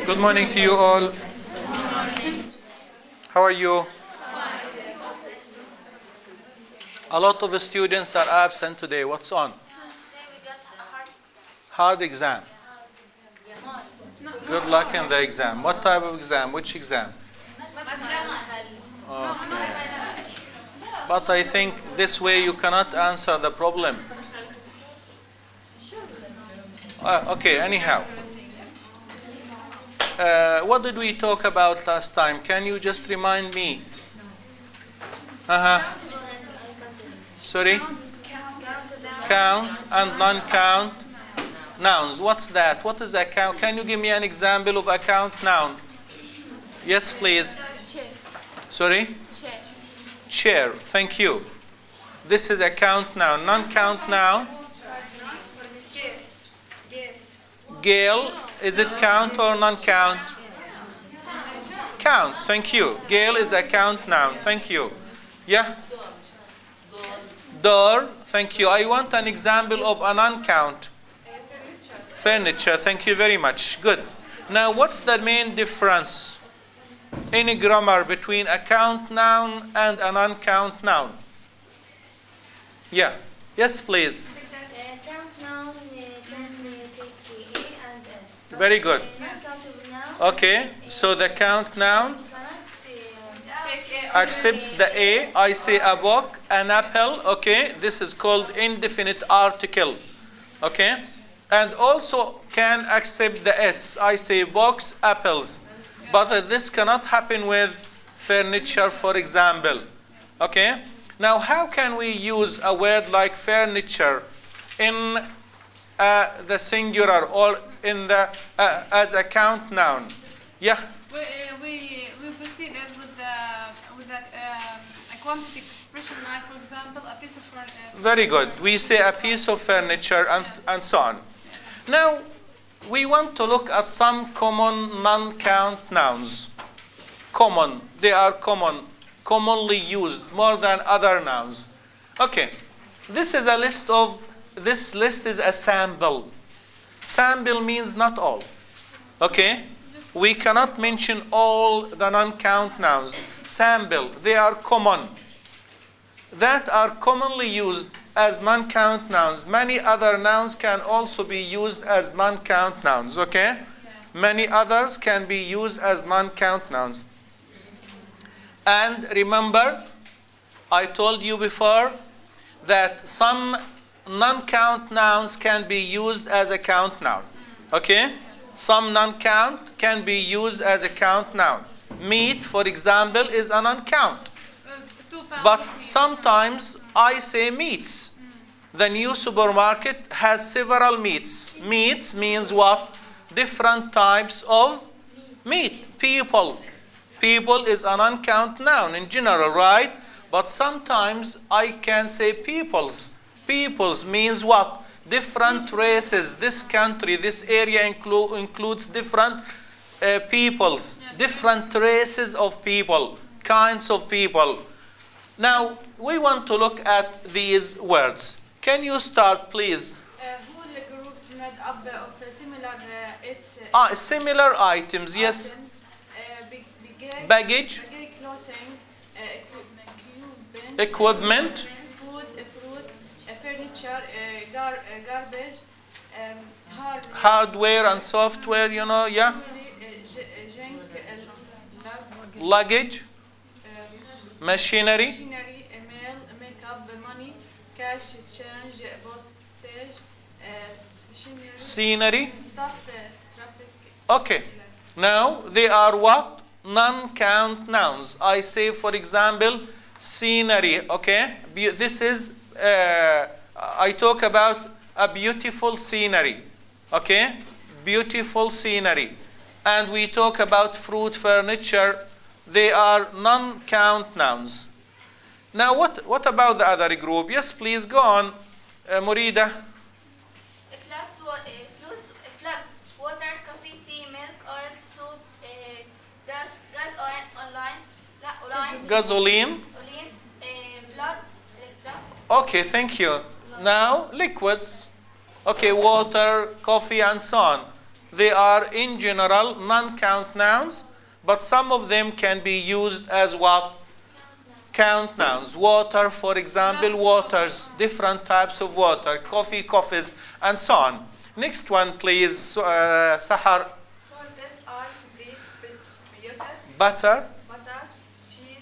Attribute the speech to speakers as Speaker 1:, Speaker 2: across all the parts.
Speaker 1: Good morning to you all. How are you? A lot of students are absent today. What's on? Hard exam. Good luck in the exam. What type of exam? Which exam? Okay. But I think this way you cannot answer the problem. Okay, anyhow. What did we talk about last time? Can you just remind me? Sorry? Count and non-count nouns. What's that? What is a count? Can you give me an example of a count noun? Yes, please. Sorry? Chair. Thank you. This is a count noun. Non-count noun? Gale. Is it count or non-count? Count. Thank you. Gale is a count noun. Thank you. Yeah? Door. Thank you. I want an example of a non-count. Furniture. Thank you very much. Good. Now, what's the main difference in grammar between a count noun and a non-count noun? Yeah. Yes, please.
Speaker 2: Count noun can take A and S.
Speaker 1: Very good. Okay. So the count noun accepts the A. I say a book, an apple. Okay. This is called indefinite article. Okay. And also can accept the S. I say books, apples. But this cannot happen with furniture, for example. Okay. Now, how can we use a word like furniture in the singular or in the as a count noun? Yeah.
Speaker 3: We proceed with a quantity expression, like for example, a piece of furniture.
Speaker 1: Very good. We say a piece of furniture and so on. Now, we want to look at some common non-count nouns. Common. They are common. Commonly used more than other nouns. Okay. This is a list of, this list is a sample. Sample means not all. Okay. We cannot mention all the non-count nouns. Sample. They are common. That are commonly used as non-count nouns. Many other nouns can also be used as non-count nouns. Okay. Many others can be used as non-count nouns. And remember, I told you before that some non-count nouns can be used as a count noun. Okay? Some non-count can be used as a count noun. Meat, for example, is a non-count. But sometimes I say meats. The new supermarket has several meats. Meats means what? Different types of meat. People. People is an uncount noun in general, right? But sometimes I can say peoples. Peoples means what? Different races. This country, this area includes different peoples, different races of people, kinds of people. Now, we want to look at these words. Can you start, please?
Speaker 3: Whole groups made up of
Speaker 1: Similar items, yes. Baggage,
Speaker 3: clothing,
Speaker 1: equipment,
Speaker 3: food, fruit, furniture, garbage,
Speaker 1: hardware and software, you know, yeah.
Speaker 3: junk,
Speaker 1: Luggage, machinery,
Speaker 3: mail, makeup, money, cash, change, postage,
Speaker 1: scenery.
Speaker 3: stuff, traffic.
Speaker 1: Okay. Now, they are what? Non-count nouns. I say, for example, scenery. Okay. This is, I talk about a beautiful scenery. Okay. Beautiful scenery. And we talk about fruit, furniture. They are non-count nouns. Now, what about the other group? Yes, please, go on, Murida.
Speaker 2: Floods, water, coffee, tea, milk, oil, soup, gas,
Speaker 1: Gasoline.
Speaker 2: blood,
Speaker 1: Okay, thank you. Now, liquids. Okay, water, coffee, and so on. they are in general non-count nouns, but some of them can be used as what? Count nouns. Water, for example, waters, different types of water, coffee, coffees, and so on. Next one, please, Sahar.
Speaker 2: Salt, ice, bread,
Speaker 1: Butter.
Speaker 2: butter, cheese,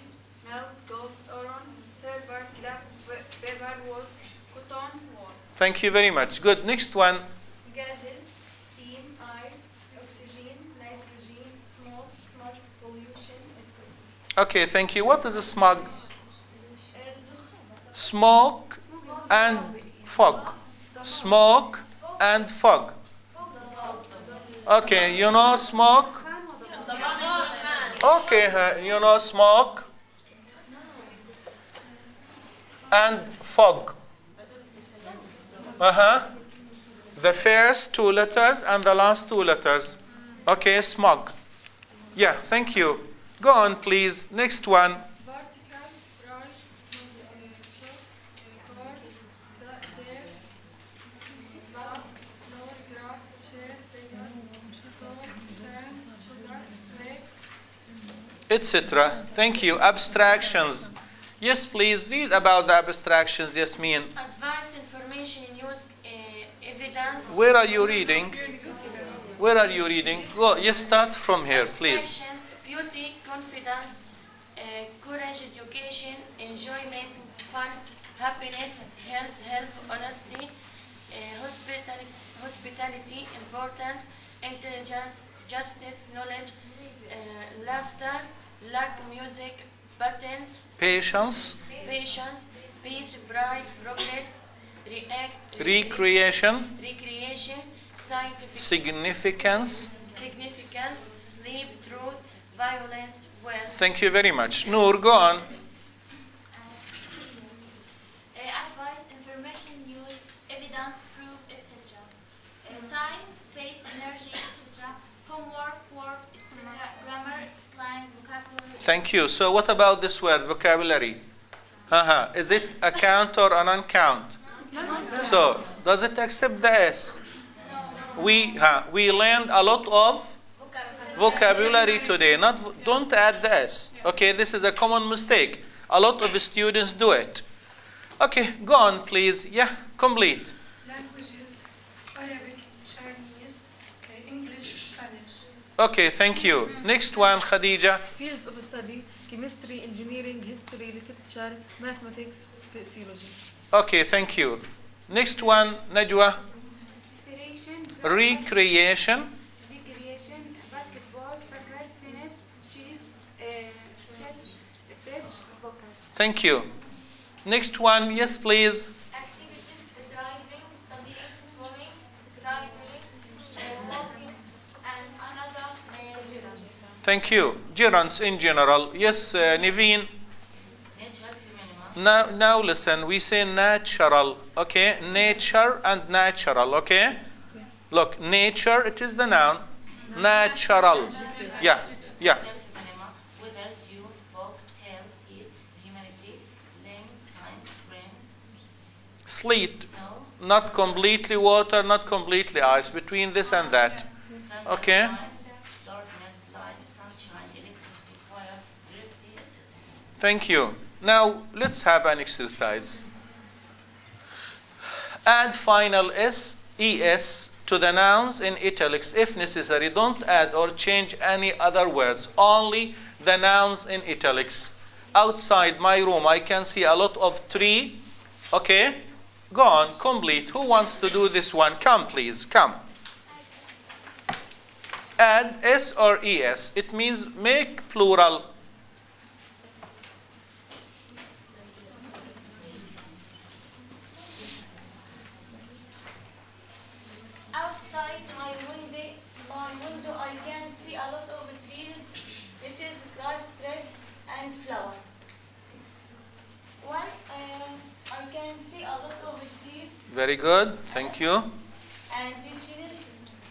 Speaker 2: milk, gold, orange, silver, glass, paper, wool, cotton, wool.
Speaker 1: Thank you very much. Good. Next one.
Speaker 2: Gases, steam, air, oxygen, nitrogen, smoke, pollution, etc.
Speaker 1: Okay, thank you. What is a smog? Smoke and fog. Smoke and fog. Okay, you know smoke? Okay, you know smoke and fog. The first two letters and the last two letters. Okay, smog. Yeah, thank you. Go on, please. Next one.
Speaker 3: Particles, rice, chalk, car, dare, grass, floor, grass, chair, paper, salt, sand, sugar, clay.
Speaker 1: Etc. Thank you. Abstractions. Yes, please read about the abstractions, Yasmin.
Speaker 4: Advice, information, news, evidence.
Speaker 1: Where are you reading? Where are you reading? Go. Yes, start from here, please.
Speaker 4: Passions, beauty, confidence, courage, education, enjoyment, fun, happiness, health, help, honesty, hospitality, importance, intelligence, justice, knowledge, laughter, luck, music, buttons,
Speaker 1: Patience,
Speaker 4: patience, peace, pride, progress,
Speaker 1: recreation,
Speaker 4: scientific,
Speaker 1: significance.
Speaker 4: significance, sleep, truth, violence, wealth.
Speaker 1: Thank you very much. Noor, go on.
Speaker 2: Advice, information, news, evidence, proof, etc. Time, space, energy, etc. Homework, work, etc. Grammar, slang, vocabulary.
Speaker 1: Thank you. So what about this word, vocabulary? Is it a count or an uncount? So, does it accept the S? We learned a lot of vocabulary today. Don't add the S. Okay, this is a common mistake. A lot of students do it. Okay, go on, please. Yeah, complete.
Speaker 3: Languages, Arabic, Chinese, English, Spanish.
Speaker 1: Okay, thank you. Next one, Khadija.
Speaker 5: Fields of study: chemistry, engineering, history, literature, mathematics, physiology.
Speaker 1: Okay, thank you. Next one, Najwa. Recreation.
Speaker 2: Basketball, soccer, tennis, cheese, bridge, poker.
Speaker 1: Thank you. Next one, yes, please.
Speaker 2: Activities, driving, studying, swimming, walking, and another
Speaker 1: Thank you. Gerunds in general. Yes, Niveen. Now listen, we say natural, okay? Nature and natural, okay?
Speaker 5: Yes.
Speaker 1: Look, nature, it is the noun. Natural. Yeah.
Speaker 4: Weather, dew, fog, hail, heat, humidity, rain, time, rain,
Speaker 1: Sleet.
Speaker 4: snow,
Speaker 1: Not completely water, not completely ice. Between this and that. Okay?
Speaker 4: darkness, light, sunshine, electricity, fire, gravity, etc.
Speaker 1: Thank you. Now, let's have an exercise. Add final S, ES to the nouns in italics if necessary. Don't add or change any other words. Only the nouns in italics. Outside my room, I can see a lot of tree. Okay? Go on, complete. Who wants to do this one? Come, please. Come. Add S or ES. It means make plural.
Speaker 2: Outside my window, I can see a lot of trees, bushes, grass, trees, and flowers. I can see a lot of trees
Speaker 1: Very good. Thank you.
Speaker 2: and bushes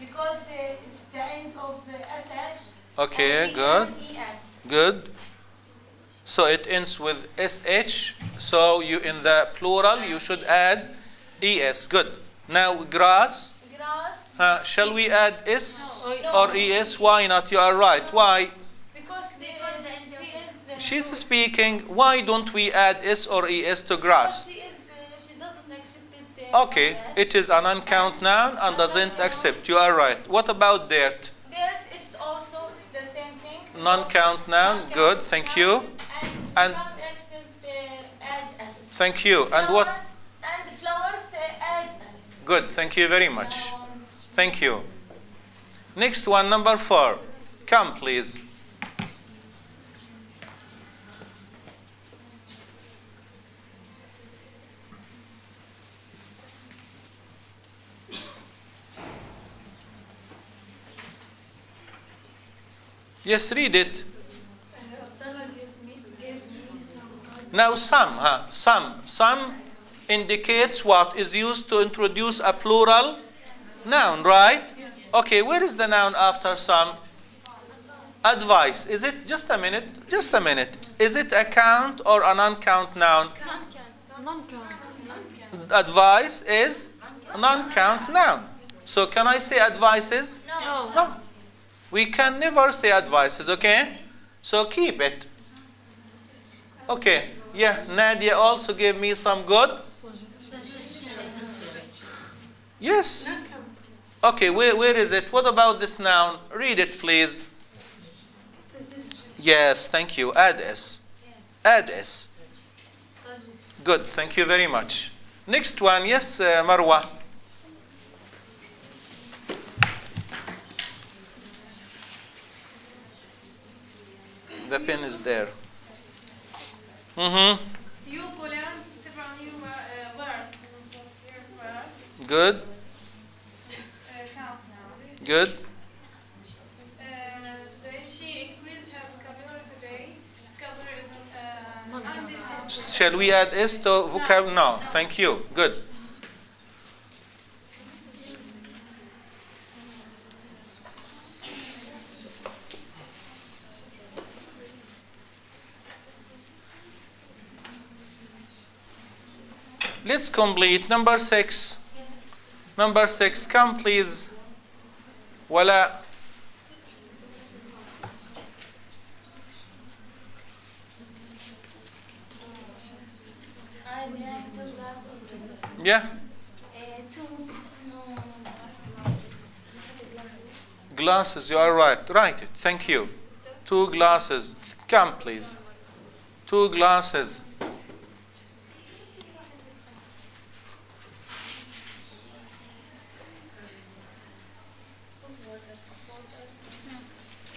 Speaker 2: because it's the end of the SH.
Speaker 1: Okay,
Speaker 2: and
Speaker 1: good.
Speaker 2: ES.
Speaker 1: Good. So it ends with SH. So you in the plural you should add ES. Good. Now grass.
Speaker 2: Grass,
Speaker 1: Shall we add S
Speaker 2: No.
Speaker 1: or ES? Why not? You are right. Why?
Speaker 2: Because the she is.
Speaker 1: She's speaking. Why don't we add S or ES to grass?
Speaker 2: She is. She doesn't accept it.
Speaker 1: Okay,
Speaker 2: yes.
Speaker 1: it is an uncount noun and doesn't accept. You are right. What about dirt?
Speaker 2: There, it's also the same thing.
Speaker 1: Non-count noun.
Speaker 2: Non-count
Speaker 1: Good. Thank you.
Speaker 2: And
Speaker 1: And-
Speaker 2: can't accept add us.
Speaker 1: Thank you. And what?
Speaker 2: And flowers add us.
Speaker 1: Good. Thank you very much.
Speaker 2: Nouns.
Speaker 1: Thank you. Next one, number 4. Come, please. Yes, read it. Now, some indicates what is used to introduce a plural noun, right? Okay, where is the noun after some? Advice. Is it, just a minute, is it a count or a non-count noun?
Speaker 5: Non-count.
Speaker 1: Advice is a non-count noun. So can I say advices?
Speaker 5: No.
Speaker 1: No. We can never say advices, okay? So keep it. Okay, yeah, Nadia also gave me some good. Yes. Okay, where is it? What about this noun? Read it, please. Yes, thank you. Add S. Add S. Good, thank you very much. Next one, yes, Marwa. The pen is there. Mm-hmm.
Speaker 3: You will learn several new words. We will put here words.
Speaker 1: Good,
Speaker 3: Count now.
Speaker 1: good.
Speaker 3: Today she increased her vocabulary today. Vocabulary isn't
Speaker 1: Shall we add S to vocab? No, thank you. Good. Let's complete number 6. Number 6, come please. Wala.
Speaker 2: I drank some glass of water.
Speaker 1: Yeah.
Speaker 2: Two. No.
Speaker 1: Glasses, you are right. Write it. Thank you. 2 glasses. Come please. 2 glasses.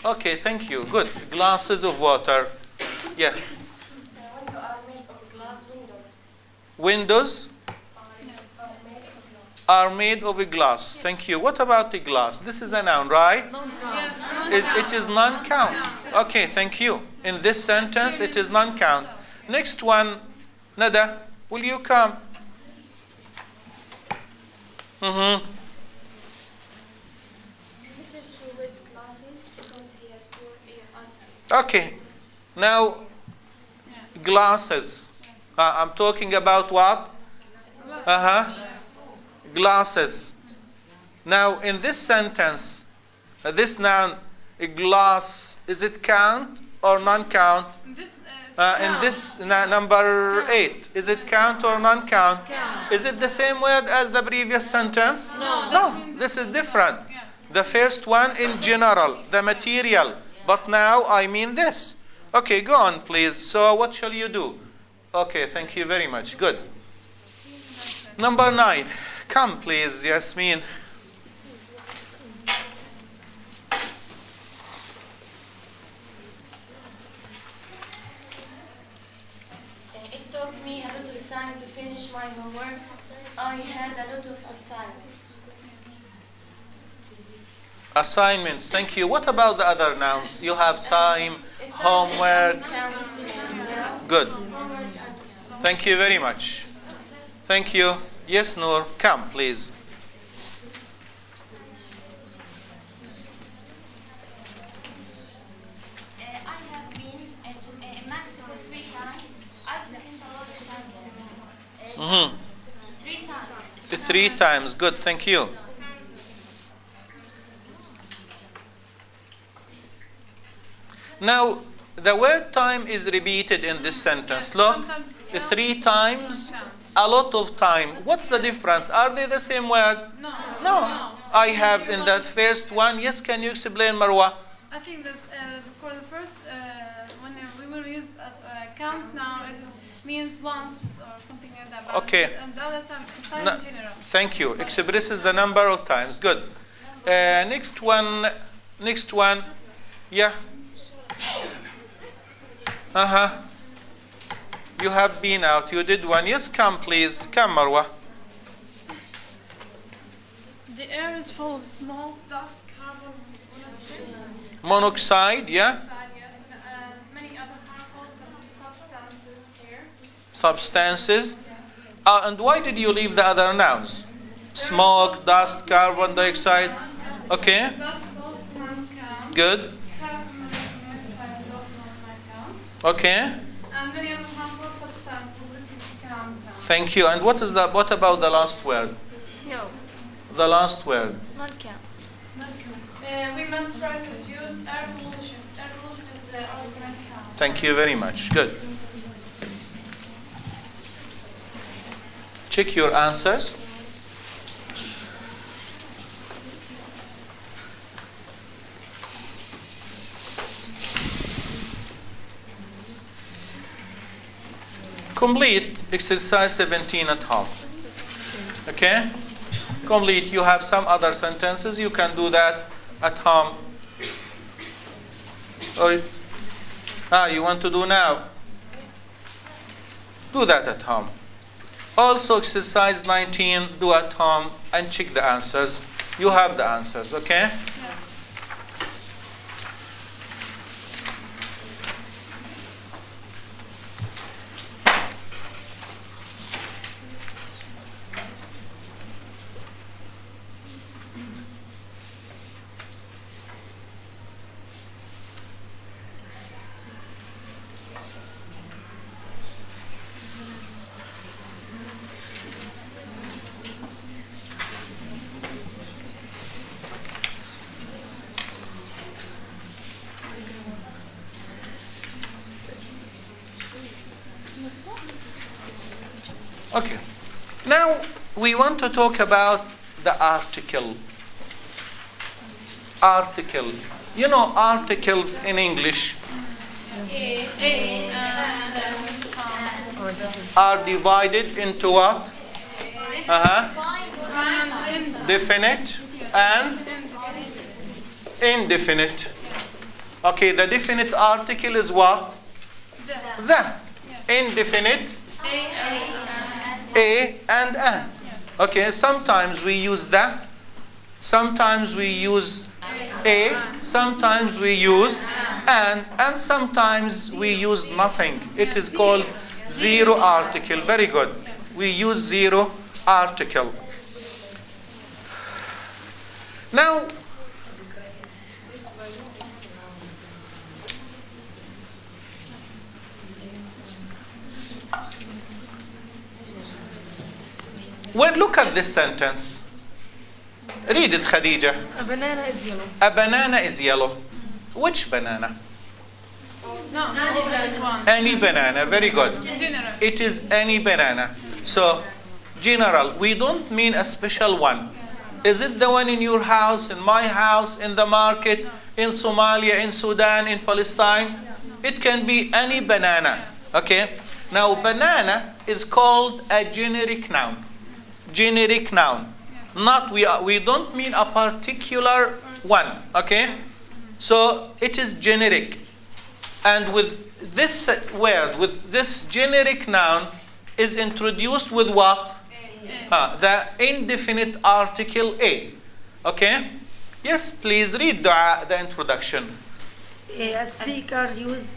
Speaker 1: Okay, thank you. Good. Glasses of water. Yeah.
Speaker 2: Windows are made of glass windows.
Speaker 1: Windows are made of a glass. Thank you. What about the glass? This is a noun, right?
Speaker 5: Non-count.
Speaker 1: It is non-count. Okay, thank you. In this sentence, it is non-count. Next one, Nada, will you come? Mm-hmm.
Speaker 2: Mr. Chu wears glasses because he has poor eyesight.
Speaker 1: Okay. Now, glasses. I'm talking about what? Glasses. Now, in this sentence, this noun, a glass, is it count or non-count? In this number 8, is it count or non-count?
Speaker 5: Count.
Speaker 1: Is it the same word as the previous sentence?
Speaker 5: No.
Speaker 1: No, this is different. The first one in general, the material. But now I mean this. Okay, go on, please. So what shall you do? Okay, thank you very much. Good. Number 9. Come, please, Yasmin.
Speaker 2: It took me a lot of time to finish my homework. I had a lot of assignments.
Speaker 1: Assignments, thank you. What about the other nouns? You have time, homework. Good. Thank you very much. Thank you. Yes, Noor. Come, please.
Speaker 2: I have been at Mexico 3 times. I've spent a lot of time there.
Speaker 1: Mm-hmm.
Speaker 2: 3 times.
Speaker 1: 3 times. Good. Thank you. Now, the word time is repeated in this sentence. Look,
Speaker 3: Sometimes
Speaker 1: 3 times,
Speaker 3: count.
Speaker 1: a lot of time. What's the difference? Are they the same word?
Speaker 3: No.
Speaker 1: No. I have in the first one. Yes, can you explain, Marwa?
Speaker 3: I think that for the first, when we will use count now, it means once or something like that. But
Speaker 1: Okay.
Speaker 3: And the other time
Speaker 1: No,
Speaker 3: in general.
Speaker 1: thank you. Expresses the number of times. Good. Next one. Next one. Yeah. You have been out. You did one. Yes, come please. Come, Marwa.
Speaker 3: The air is full of smoke, dust, carbon
Speaker 1: Monoxide. Yeah.
Speaker 3: monoxide, yes, and many other harmful substances here.
Speaker 1: Substances. And why did you leave the other nouns? Smoke, dust, carbon dioxide. Okay.
Speaker 3: Dust is also not count.
Speaker 1: Good.
Speaker 3: Carbon monoxide is also not count.
Speaker 1: Okay.
Speaker 3: And many other harmful substances. This is count.
Speaker 1: Thank you. And what about the last word?
Speaker 2: No,
Speaker 1: The last word.
Speaker 2: not count.
Speaker 3: We must try to reduce air pollution. Air pollution is also not count.
Speaker 1: Thank you very much. Good. Check your answers. Complete exercise 17 at home. Okay? Complete. You have some other sentences. You can do that at home. Or you want to do now? Do that at home. Also, exercise 19, do at home and check the answers. You have the answers, okay?
Speaker 3: Yes.
Speaker 1: Okay. Now, we want to talk about the article. Article. You know articles in English are divided into what? Definite and indefinite. Okay, the definite article is what? The. Indefinite, a and an. Okay, sometimes we use the, sometimes we use a, sometimes we use and sometimes we use nothing. It is called zero article. Very good. We use zero article. Now, well, look at this sentence. Read it, Khadija.
Speaker 5: A banana is yellow.
Speaker 1: A banana is yellow. Which banana?
Speaker 3: No, only one.
Speaker 1: Any banana. Very good.
Speaker 3: General.
Speaker 1: It is any banana. So, general. We don't mean a special one. Is it the one in your house, in my house, in the market, in Somalia, in Sudan, in Palestine? It can be any banana. Okay? Now, banana is called a generic noun. Generic noun. Not we don't mean a particular one. Okay? So it is generic. And with this word, with this generic noun, is introduced with what? The indefinite article a. Okay? Yes, please read the introduction.
Speaker 6: A speaker use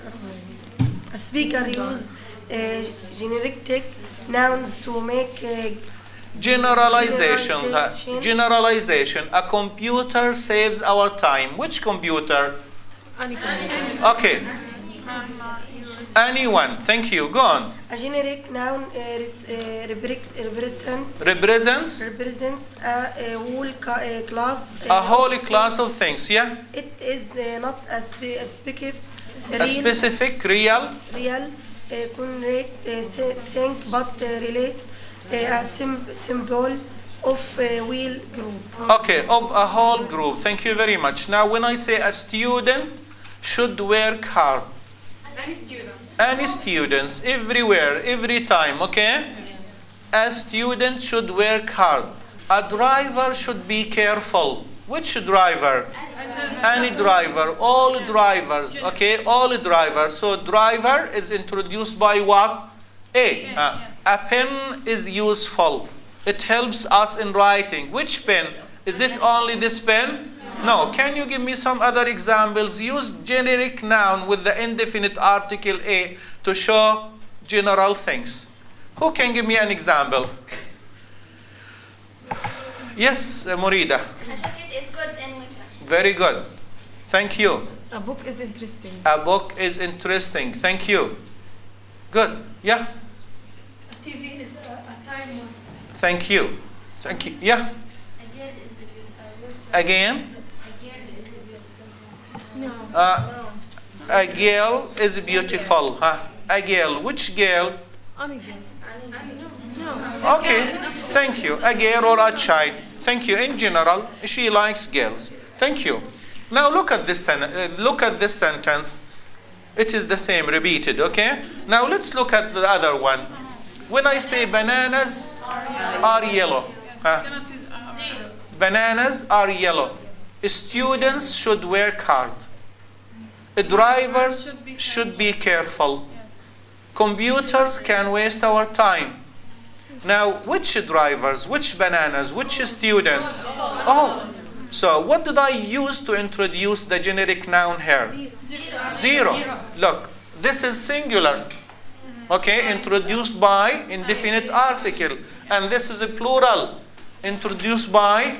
Speaker 6: generic nouns to make
Speaker 1: Generalizations.
Speaker 6: Generalization.
Speaker 1: Generalization. A computer saves our time. Which computer? Okay. Anyone. Thank you. Go on.
Speaker 6: a generic noun
Speaker 1: Represents
Speaker 6: represents a whole class.
Speaker 1: a whole class of things. Yeah.
Speaker 6: It is not a specific
Speaker 1: A specific, real.
Speaker 6: real, concrete, think but relate, a symbol of wheel group.
Speaker 1: Okay, of a whole group. Thank you very much. Now, when I say a student should work hard,
Speaker 3: Any student.
Speaker 1: any students, everywhere, every time, okay? A student should work hard. A driver should be careful. Which driver? Any driver, all drivers, okay? All drivers. So driver is introduced by what? A. A pen is useful. It helps us in writing. Which pen? Is it only this pen? No. Can you give me some other examples? Use generic noun with the indefinite article A to show general things. Who can give me an example? Yes, Murida.
Speaker 2: A jacket is good in winter.
Speaker 1: Very good. Thank you.
Speaker 5: A book is interesting.
Speaker 1: A book is interesting. Thank you. Good. Yeah.
Speaker 2: TV is a time waster.
Speaker 1: Thank you. Thank you. Yeah.
Speaker 2: A girl is a beautiful.
Speaker 1: Again.
Speaker 2: A girl is a beautiful.
Speaker 5: No.
Speaker 1: A girl is beautiful. Huh? A girl. Which girl?
Speaker 5: Any girl.
Speaker 2: No.
Speaker 1: Okay. Thank you. A girl or a child. Thank you. In general, she likes girls. Thank you. Now look at this. Look at this sentence. It is the same, repeated. Okay. Now let's look at the other one. When I say bananas are yellow, huh?
Speaker 3: Cannot use
Speaker 1: Bananas are yellow. Students should work hard. Drivers should be careful. Computers can waste our time. Now, which drivers, which bananas, which students? Oh, so what did I use to introduce the generic noun here? Zero. Look, this is singular. Okay, introduced by indefinite article. And this is a plural, introduced by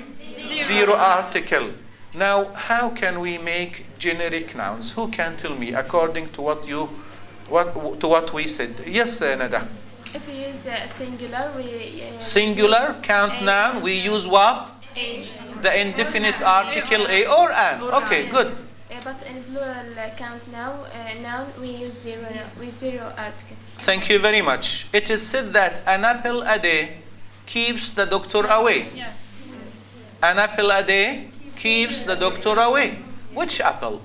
Speaker 1: zero article. Now, how can we make generic nouns? Who can tell me according to what we said? Yes, Nada.
Speaker 7: If we use singular, we
Speaker 1: Singular count noun, we use what?
Speaker 7: a.
Speaker 1: The indefinite article a or an. Okay, good.
Speaker 7: But in plural count now, noun, we use zero with zero article.
Speaker 1: Thank you very much. It is said that an apple a day keeps the doctor away.
Speaker 3: Yes.
Speaker 1: An apple a day keeps the doctor away. Which apple?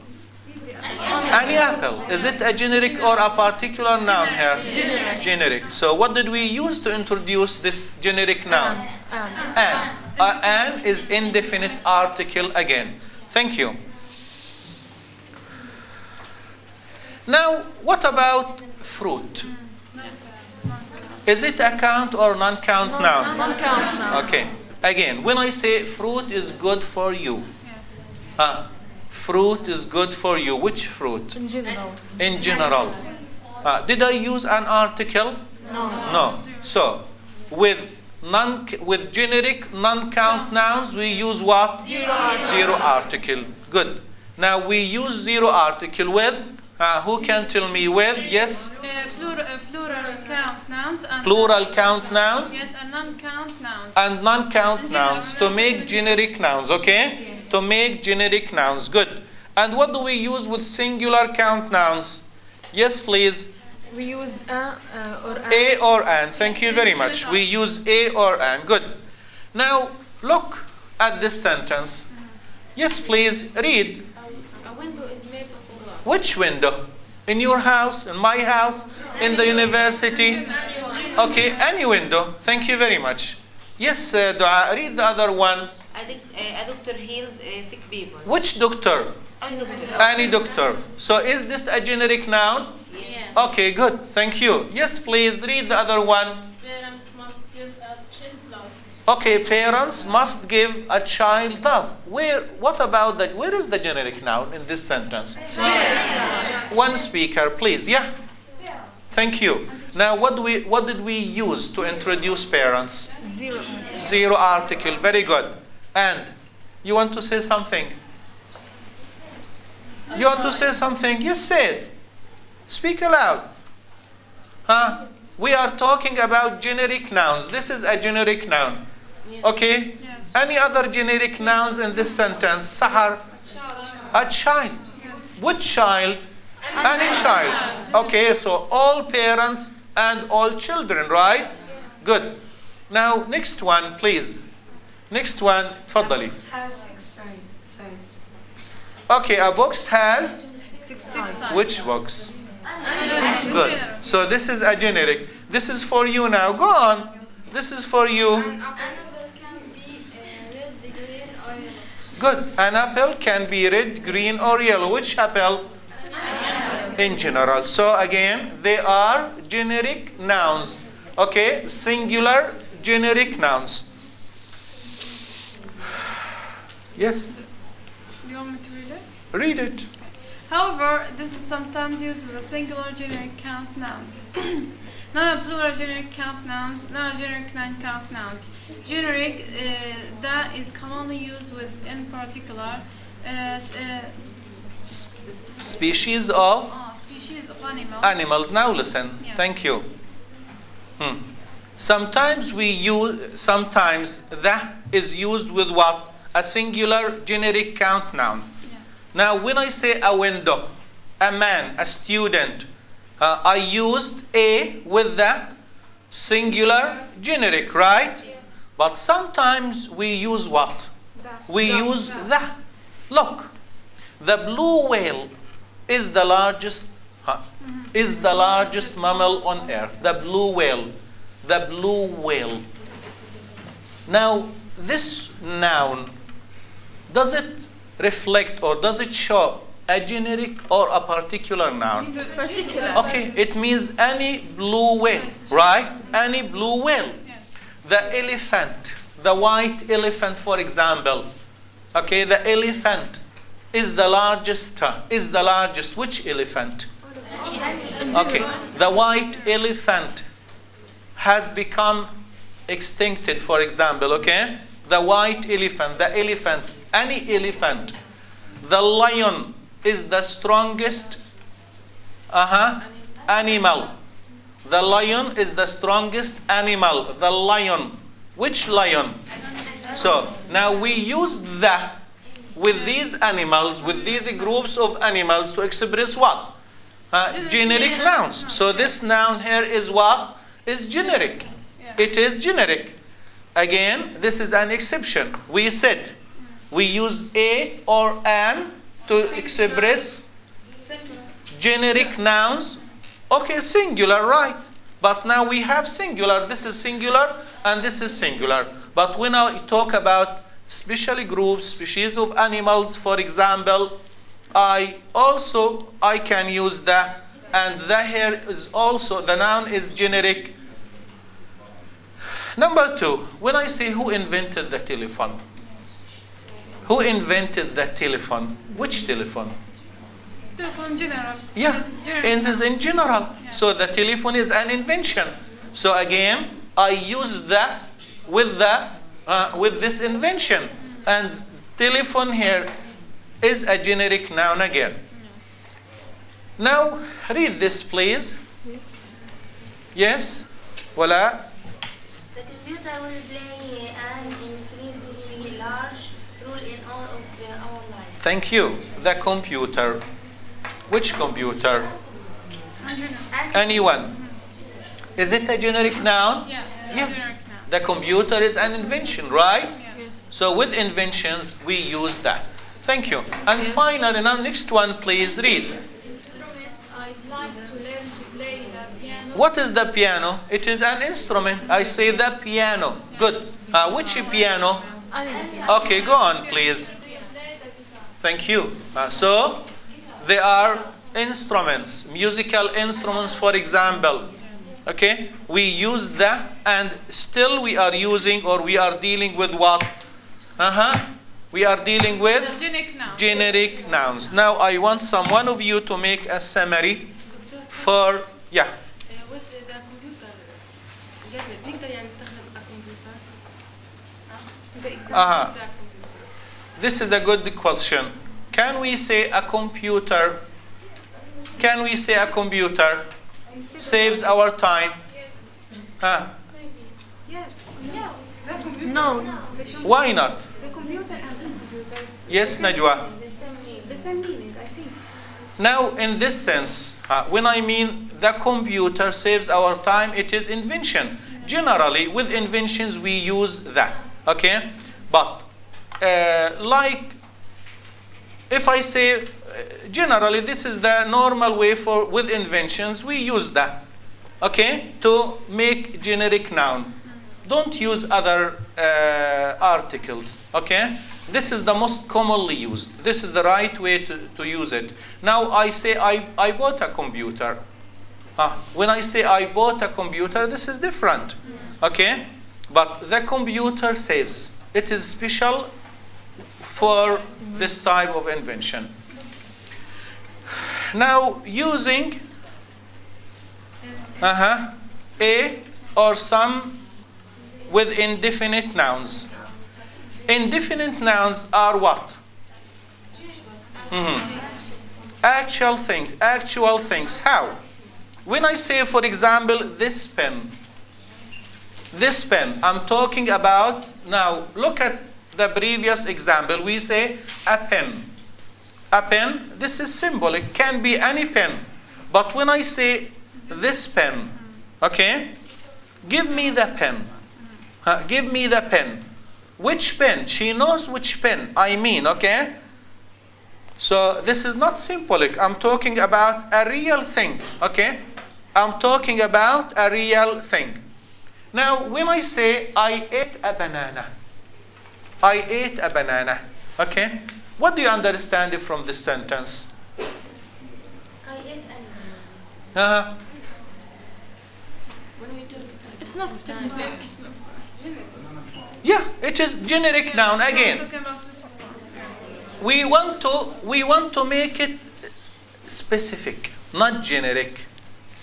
Speaker 1: Any apple. Is it a generic or a particular noun here? Generic. So what did we use to introduce this generic noun? An. An is indefinite article again. Thank you. Now, what about fruit? Is it a count or non-count noun?
Speaker 5: Non-count now.
Speaker 1: Okay. Again, when I say fruit is good for you, fruit is good for you. Which fruit?
Speaker 5: In general.
Speaker 1: In general. Did I use an article? No. So, with generic non-count nouns, we use what? Zero article. Good. Now we use zero article with. Who can tell me with? Yes.
Speaker 3: Plural count nouns and
Speaker 1: Plural count nouns.
Speaker 3: yes, and non-count nouns.
Speaker 1: And non-count nouns to make generic nouns, okay? To make generic nouns, good. And what do we use with singular count nouns? Yes, please.
Speaker 5: We use or
Speaker 1: A or an. Thank you very much. We use a or an, good. Now, look at this sentence. Yes, please, read.
Speaker 7: A window is made of glass.
Speaker 1: Which window? In your house, in my house, in the university? Okay, any window. Thank you very much. Yes, Dua, read the other one.
Speaker 8: A doctor heals sick people.
Speaker 1: Which doctor?
Speaker 8: Any doctor.
Speaker 1: Any doctor. So is this a generic noun?
Speaker 8: Yes.
Speaker 1: Okay, good. Thank you. Yes, please read the other one.
Speaker 2: Parents must give a child love.
Speaker 1: Okay, parents must give a child love. What about that? Where is the generic noun in this sentence? One speaker, please. Yeah. Thank you. Now, what did we use to introduce parents?
Speaker 5: zero.
Speaker 1: Zero article. Very good. And you want to say something? You want to say something? Yes, say it. Speak aloud. We are talking about generic nouns. This is a generic noun. Okay?
Speaker 3: Yes.
Speaker 1: Any other generic nouns in this sentence? Sahar. A child. Which child? Any child. Okay, so all parents and all children, right? Good. Now, next one, please. Next one, تفضلي.
Speaker 6: has 6 sides.
Speaker 1: Okay, a box has
Speaker 5: 6 sides.
Speaker 1: which box? Good. So this is a generic. This is for you now. Go on. This is for you.
Speaker 2: An apple can be red, green, or yellow.
Speaker 1: Good. An apple can be red, green, or yellow. Which apple? In general. So again, they are generic nouns. Okay, singular generic nouns. Yes,
Speaker 3: Do you want me to read it?
Speaker 1: read it.
Speaker 3: However, this is sometimes used with a singular generic count nouns. Not a plural generic count nouns, not a generic non-count nouns. Generic, that is commonly used with, in particular,
Speaker 1: Species of
Speaker 3: species of animal.
Speaker 1: animals. Now listen.
Speaker 3: Yes.
Speaker 1: Thank you. Sometimes the is used with what? A singular generic count noun.
Speaker 3: Yeah.
Speaker 1: Now when I say a window, a man, a student, I used a with the singular generic, right? But sometimes we use what? We use the. Look, the blue whale is the largest mammal on earth. The blue whale. The blue whale. Now, this noun, does it reflect or does it show a generic or a particular noun?
Speaker 7: Particular.
Speaker 1: Okay, it means any blue whale, right? Any blue whale.
Speaker 3: Yes.
Speaker 1: The elephant, the white elephant, for example. Okay, the elephant is the largest. Which elephant? Okay, the white elephant has become extincted, for example, okay? The white elephant, any elephant. The lion is the strongest animal. The lion is the strongest animal. The lion. Which lion? So, now we use the with these animals, with these groups of animals to express what? Generic nouns. So this noun here is what? Is generic. It is generic. Again, this is an exception. We said we use a or an to express generic nouns. Okay, singular, right? But now we have singular. This is singular and this is singular. But when I talk about special groups, species of animals, for example, I can use the, and the here is also, the noun is generic. Number 2, when I say who invented the telephone? Who invented the telephone? Which telephone?
Speaker 3: Telephone general.
Speaker 1: Yeah, it is in general. So the telephone is an invention. So again, I use the with this invention, and telephone here is a generic noun again. Now read this, please. Yes, Wala.
Speaker 2: The computer will play an increasingly large role in all of our lives.
Speaker 1: Thank you. The computer. Which computer? Anyone? Is it a generic noun?
Speaker 3: Yes.
Speaker 1: Yes.
Speaker 3: Generic noun.
Speaker 1: The computer is an invention, right?
Speaker 3: Yes.
Speaker 1: So with inventions, we use that. Thank you. And finally, now next one, please read.
Speaker 2: Instruments, I'd like to learn to play the piano.
Speaker 1: What is the piano? It is an instrument. I say the piano. Good. Which piano? Okay, go on, please.
Speaker 2: Do you play the guitar?
Speaker 1: Thank you. So, they are instruments, musical instruments, for example. Okay, we use the, and still we are using, or we are dealing with what? We are dealing with
Speaker 3: Generic noun.
Speaker 1: generic nouns. Now I want one of you to make a summary for, yeah.
Speaker 5: with the computer جابر نقدر يعني نستخدم الكمبيوتر
Speaker 1: This is a good question. Can we say a computer? Can we say a computer saves our time? Huh?
Speaker 5: No.
Speaker 1: Why not?
Speaker 2: The computer and the computer
Speaker 1: Yes, Najwa.
Speaker 2: the same meaning, I think.
Speaker 1: Now, in this sense, when I mean the computer saves our time, it is invention. Generally, with inventions, we use that. Okay? But, like, if I say, generally, this is the normal way for, with inventions, we use that. Okay? To make generic noun. Don't use other articles. Okay? This is the most commonly used. This is the right way to use it. Now I say I bought a computer. When I say I bought a computer, this is different. Okay? But the computer saves. It is special for this type of invention. Now using a or some with indefinite nouns. Indefinite nouns are what? Actual things. How? When I say, for example, this pen, I'm talking about, now look at the previous example. We say a pen. A pen, this is symbolic, can be any pen. But when I say this pen, okay, give me the pen. Give me the pen. Which pen? She knows which pen I mean, okay? So this is not symbolic. I'm talking about a real thing, okay? I'm talking about a real thing. Now, when I say I ate a banana, okay? What do you understand from this sentence?
Speaker 2: I ate a banana.
Speaker 3: It's not specific.
Speaker 1: Yeah, it is generic noun again. We want to make it specific, not generic.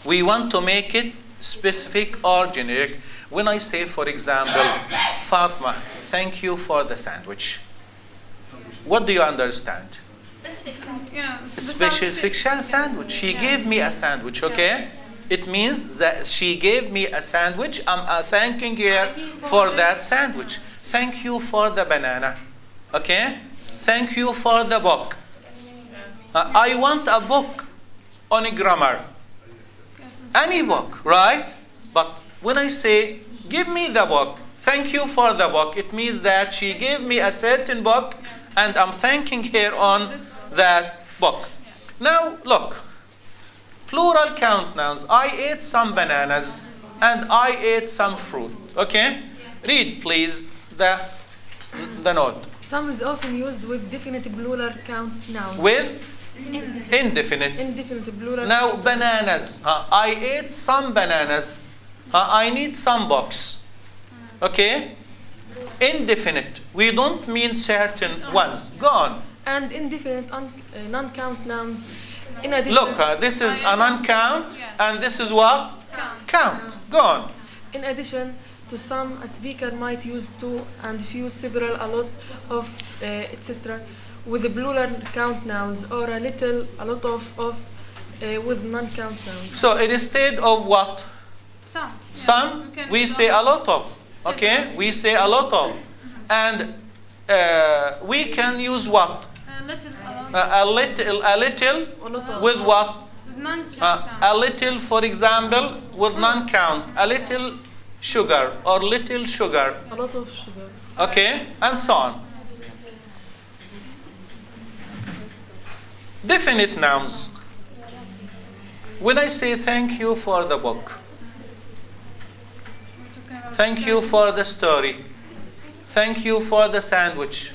Speaker 1: We want to make it specific or generic. When I say, for example, Fatma, thank you for the sandwich. What do you understand?
Speaker 2: Specific sandwich.
Speaker 3: Yeah.
Speaker 1: Specific sandwich. She gave me a sandwich, okay? It means that she gave me a sandwich. I'm thanking her for that sandwich. Thank you for the banana. Okay? Thank you for the book. I want a book on grammar. Any book, right? But when I say, give me the book, thank you for the book, it means that she gave me a certain book and I'm thanking her on that book. Now, look. Plural count nouns. I ate some bananas and I ate some fruit. Okay? Read, please, the note.
Speaker 5: Some is often used with definite plural count nouns.
Speaker 1: With indefinite.
Speaker 5: Indefinite plural.
Speaker 1: Now, bananas. I ate some bananas. I need some books. Okay? Indefinite. We don't mean certain ones. Go on.
Speaker 5: And indefinite non-count nouns. In addition,
Speaker 1: look, this is a non-count, and this is what? Count. Go on.
Speaker 5: In addition to some, a speaker might use two and few, several, a lot of, etc. with the plural count nouns, or a little, a lot of with non-count nouns.
Speaker 1: So instead of what? Some, we say a lot of. Okay? We say a lot of. And we can use what? A little with what? A little, for example, with non-count. A little sugar or little sugar.
Speaker 5: A lot of sugar.
Speaker 1: Okay? And so on. Definite nouns. When I say thank you for the book, thank you for the story, thank you for the sandwich,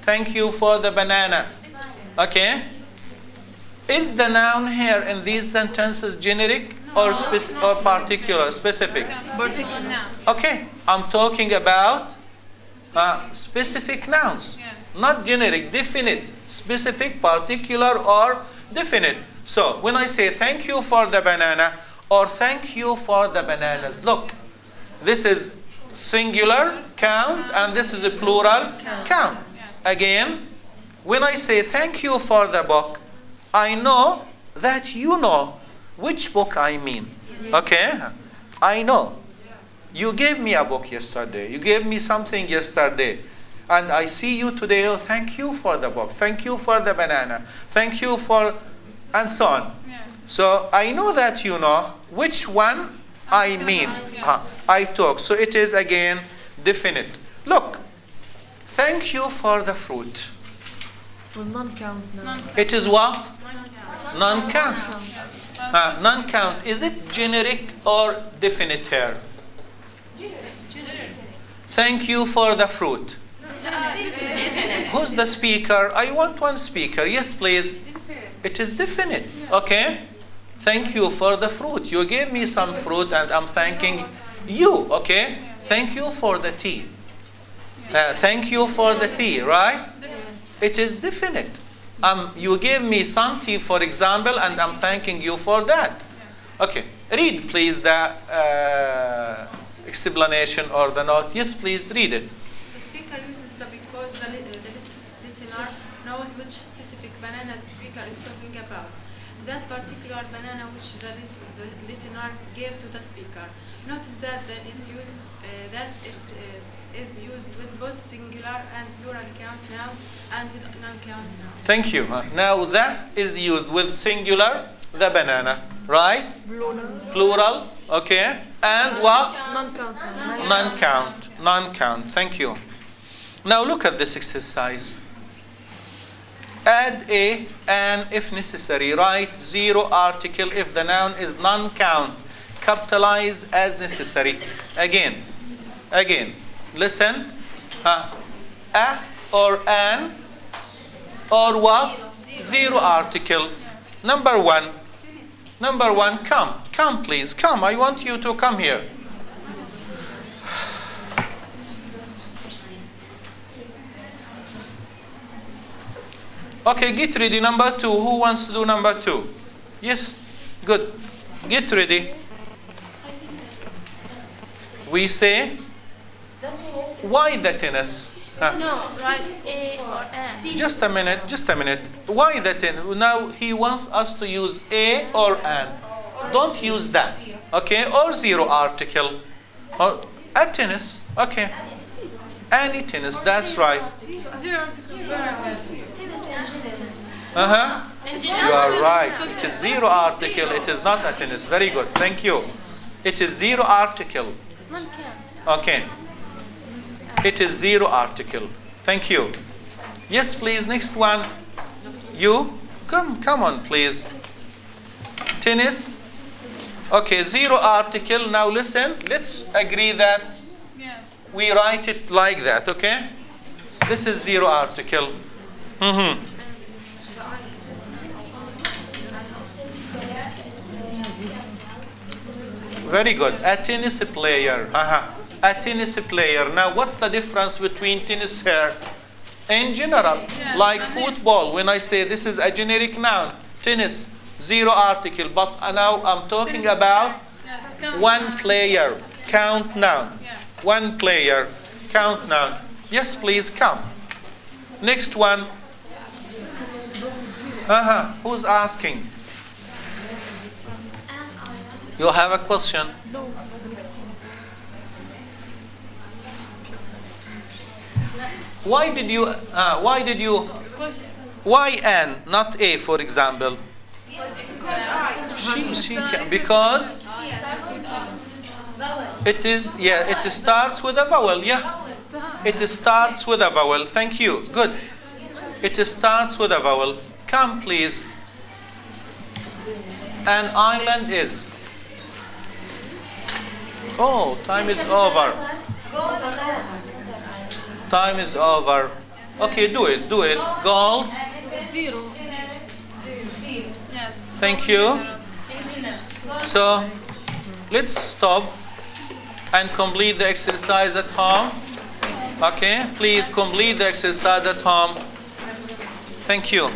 Speaker 1: thank you for the banana. Okay? Is the noun here in these sentences generic or particular, specific? Okay, I'm talking about specific nouns, not generic, definite, specific, particular, or definite. So when I say thank you for the banana or thank you for the bananas, look, this is singular count and this is a plural count. Again, when I say thank you for the book, I know that you know which book I mean. Okay? I know. You gave me a book yesterday. You gave me something yesterday. And I see you today. Oh, thank you for the book. Thank you for the banana. Thank you for and so on.
Speaker 3: Yes.
Speaker 1: So I know that you know which one I mean. I took. So it is again definite. Look, thank you for the fruit.
Speaker 5: Will non-count nouns.
Speaker 1: It is what? Non-count. Non-count. Is it generic or definite here? Thank you for the fruit. Who's the speaker? I want one speaker. Yes, please. It is definite. Okay? Thank you for the fruit. You gave me some fruit and I'm thanking you. Okay? Thank you for the tea. Thank you for the tea, right? It is definite. You gave me some tea, for example, and I'm thanking you for that. Okay. Read, please, the explanation or the note. Yes, please, read it.
Speaker 3: The speaker uses the because the listener knows which specific banana the speaker is talking about. That particular banana which the listener gave to the speaker. Notice that it is used with both singular and plural count nouns and non-count nouns.
Speaker 1: Thank you. Now that is used with singular, the banana, right? Plural, okay. And what?
Speaker 5: Non-count nouns.
Speaker 1: Non-count. Non-count. Thank you. Now look at this exercise. Add a and if necessary. Write zero article if the noun is non-count. Capitalize as necessary. Again. Listen. A or an or what? Zero article. Number one. Come please. Come. I want you to come here. Okay, get ready. Number two. Who wants to do number two? Yes. Good. Get ready. We say, why the tennis?
Speaker 7: No, right, A or an.
Speaker 1: Just a minute. Why the tennis? Now he wants us to use a or an. Don't use that. Okay? Or zero article. Or a tennis. Okay. Any tennis. That's right.
Speaker 3: Zero article.
Speaker 1: You are right. It is zero article. It is not a tennis. Very good. Thank you. It is zero article. Okay. It is zero article. Thank you. Yes, please. Next one. You. Come on, please. Tennis. Okay, zero article. Now listen. Let's agree that we write it like that, okay? This is zero article. Very good. A tennis player. A tennis player. Now, what's the difference between tennis here? In general, like football, when I say this is a generic noun, tennis, zero article. But now I'm talking about one player, count noun. One player, count noun. Yes, please, come. Next one. Who's asking? You have a question?
Speaker 5: No.
Speaker 1: Why why an, not a, for example? She can, because it starts with a vowel, It starts with a vowel. Thank you. Good. It starts with a vowel. Come, please. An island is. Oh, time is over. Time is over. Okay, do it. Gold.
Speaker 3: Zero.
Speaker 1: Thank you. So, let's stop and complete the exercise at home. Okay, please complete the exercise at home. Thank you.